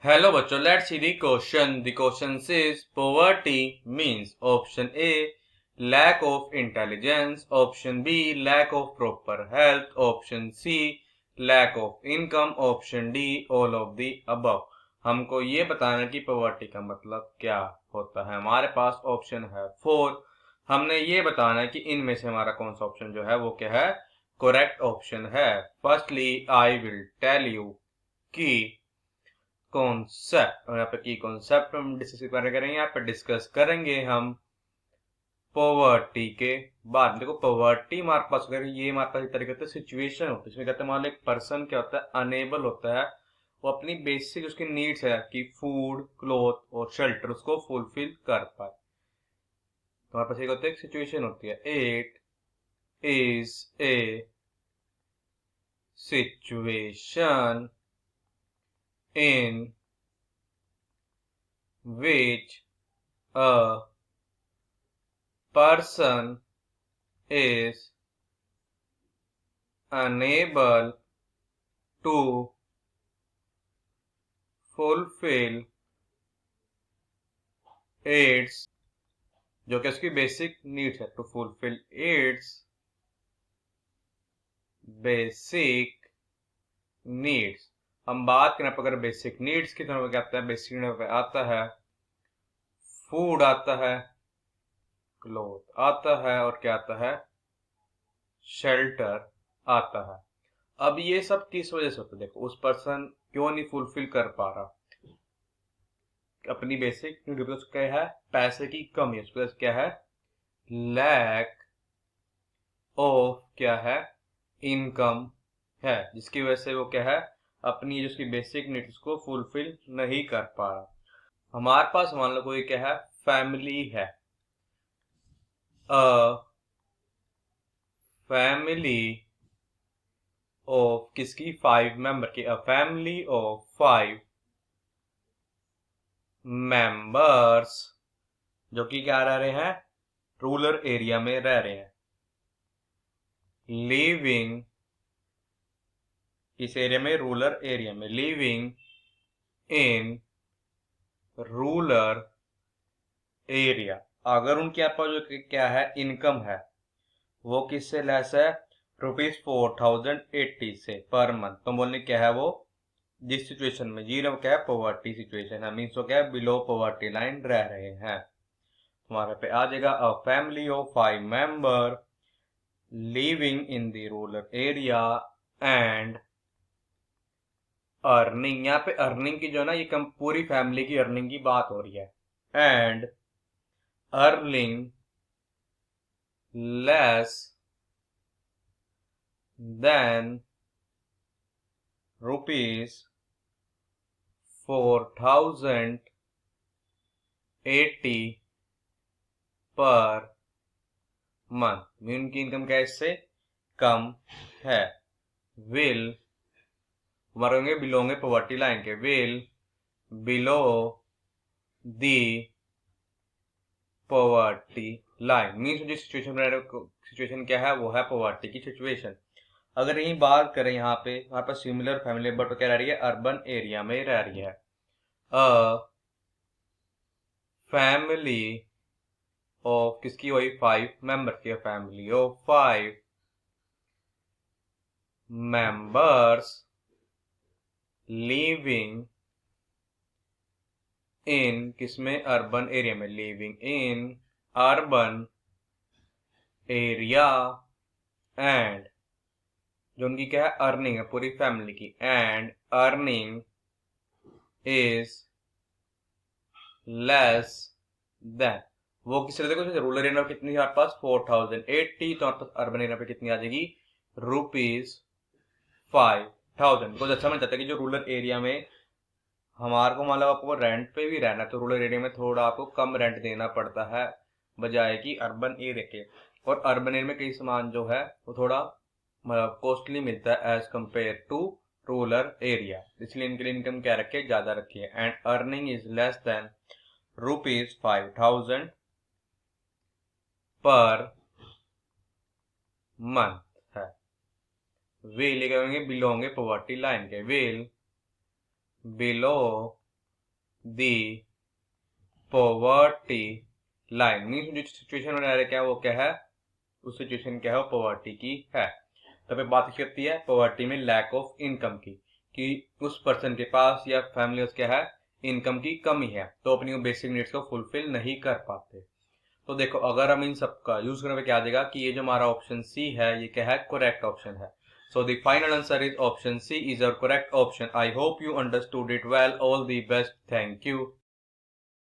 Hello बच्चों, let's see the question. The question says poverty means option A lack of intelligence, option B lack of proper health, option C lack of income, option D all of the above. हमको ये बताना है कि poverty का मतलब क्या होता है. हमारे पास ऑप्शन है 4. हमने ये बताना है कि इनमें से हमारा कौन सा ऑप्शन जो है वो क्या है, करेक्ट ऑप्शन है. Firstly I will tell you कि कॉन्सेप्ट, और यहाँ पे की कॉन्सेप्ट हम डिस्कस करेंगे, यहाँ पे डिस्कस करेंगे हम पॉवर्टी के बाद. देखो पॉवर्टी हमारे पास अगर ये हमारे पास एक तरीके से सिचुएशन होती है, इसमें कहते हैं मान लो एक पर्सन क्या होता है, अनेबल होता है, वो अपनी बेसिक उसकी नीड्स है कि फूड, क्लोथ और शेल्टर उसको फुलफिल कर पाए. तो हमारे पास एक होता है, एक सिचुएशन होती है. It is a situation in which a person is unable to fulfill its, जो कि उसकी बेसिक नीड्स है, to fulfil its basic needs. हम बात करें अगर बेसिक नीड्स की, तो क्या आता है, बेसिक नीड पे आता है फूड, आता है क्लोथ, आता है और क्या आता है, शेल्टर आता है. अब ये सब किस वजह से होता है, देखो उस पर्सन क्यों नहीं फुलफिल कर पा रहा अपनी बेसिक नीड, बिकॉज क्या है, पैसे की कमी, उसके क्या है, लैक ऑफ क्या है, इनकम है, जिसकी वजह से वो क्या है, अपनी जो उसकी बेसिक नीड्स को फुलफिल नहीं कर पा रहा. हमारे पास मान लो कोई क्या है, फैमिली है, अ फैमिली ऑफ किसकी, 5 मेंबर की. अ फैमिली ऑफ 5 मेंबर्स, जो कि क्या रह रहे हैं, रूरल एरिया में रह रहे हैं. लिविंग, इस एरिया में, रूरल एरिया में, लिविंग इन रूरल एरिया. अगर उनके यहाँ पर जो क्या है, इनकम है, वो किससे लेस है, ₹4080 से पर मंथ. तो बोलने क्या है, वो जिस सिचुएशन में जी रहे वो क्या है, पॉवर्टी सिचुएशन है, मीन्स वो क्या है, बिलो पॉवर्टी लाइन रह रहे हैं. हमारे पे आ जाएगा a family of 5 member living in the rural area and earning. यहाँ पे अर्निंग की जो है ना, ये कम पूरी फैमिली की अर्निंग की बात हो रही है. And earning less than ₹4080 per month. उनकी इनकम क्या इससे कम है. विल, हमारे होंगे बिलोंगे पॉवर्टी लाइन के, will below the poverty line, means जो सिचुएशन क्या है, वो है पॉवर्टी की सिचुएशन. अगर यही बात करें यहाँ पे, हमारे पास सिमिलर फैमिली बट क्या रह रही है, अर्बन एरिया में रह रही है. अ फैमिली ऑफ किसकी, वही 5 मेंबर की, family of 5 members living in किसमें, अर्बन एरिया में, living in urban area and जो उनकी क्या है, अर्निंग है पूरी फैमिली की, and earning is less than, वो किस तरह, देखो रूरल एरिया में कितनी है आपके पास, 4080, तो आपके पास अर्बन एरिया पे कितनी आ जाएगी, ₹5000. बिकॉज अच्छा मैं चाहता है कि जो रूरल एरिया में हमारे को मतलब आपको रेंट पे भी रहना है, तो रूरल एरिया में थोड़ा आपको कम रेंट देना पड़ता है बजाय कि अर्बन एरिया के. और अर्बन एरिया में कई सामान जो है वो थोड़ा मतलब कॉस्टली मिलता है as compare to rural area, इसलिए इनके लिए इनकम क्या रखी है, ज्यादा रखी है. And earning is less than ₹5000 per month है. वे लेके आएंगे बिलो होंगे पॉवर्टी लाइन के, will below the poverty line. Means जो सिचुएशन बना रहे क्या वो क्या है, उस सिचुएशन क्या है वो पॉवर्टी की है। तो पे बात करती है पॉवर्टी में लैक ऑफ इनकम की, कि उस पर्सन के पास या फैमिली में क्या है, इनकम की कमी है, तो अपनी बेसिक नीड्स को फुलफिल नहीं कर पाते। तो देखो अगर हम इन सब का यूज करने पे क्या आ जाएगा कि ये जो हमारा ऑप्शन सी है ये क्या है, करेक्ट ऑप्शन है। So the final answer is option C is our correct option. I hope you understood it well. All the best. Thank you.